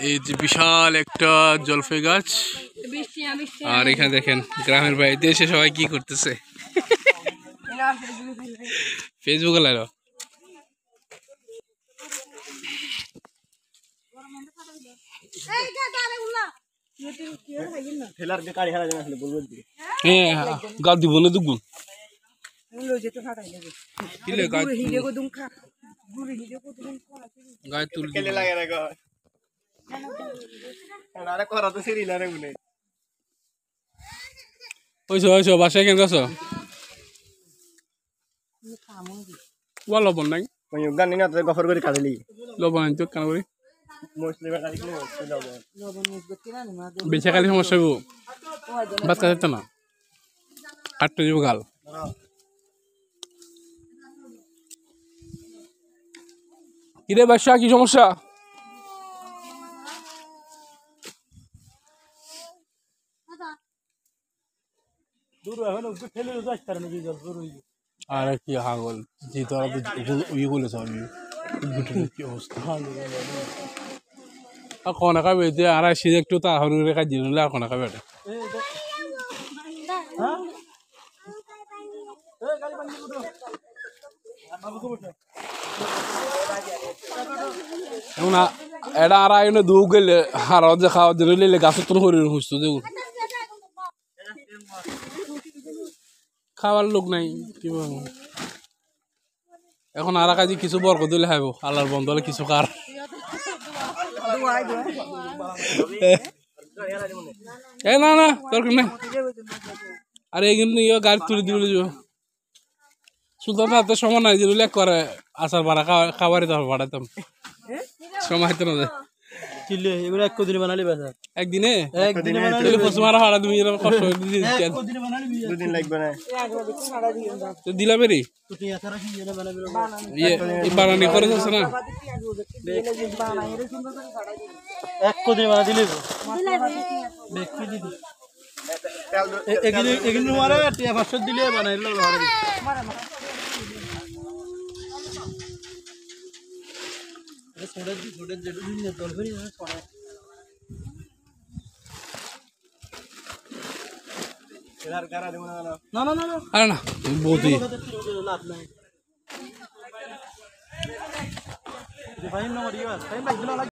এই যে বিশাল একটা জলপাই গাছ, আর এখানে দেখেন গ্রামের বাড়িতে এসে সবাই কি করতেছে, ফেসবুকে লাইলো। গাছ দিব না দুগুণ গায়ে তুল বাসায় কেন আছো? লবণ নাই, গফর করে কাটলি লবণ আনতো কেন করি বেচা খালি সমস্যা হইব, ভাত কাটতে না কাটতে যাব গাল। কিরে বাসা কি সমস্যা? আরে কি হাগল জি তোরা তো ইয়ে বলেছ কি অবস্থা এখন খাবে যে আর সে একটু তাহলে রেখা দিন এখন খাবে এটা আর আইনে দু গেলে আর যে খাওয়া দিলে গাছের তো শরীর সুস্থ দেব খাওয়ার লোক নাই কি বলবো। এখন আর কাজে কিছু বর্গ দিলে খাইব আল্লাহর বন্ধ হলে কিছু কার না না দরকার নাই। আর এই কিন্তু গাড়ি তুলে দিয়ে যাব সুলতান হাতে সময় নাই যে করে আচার ভাড়া খাবারই তো ভাড়াতাম সময় তো না এগুলো একদিনে বানালি একদিনে ভাড়া তুমি কষ্ট দিলা বেরি বানানি করে যাচ্ছে না একদিনে বানা দিলে দিলে বানাইল না না বহুত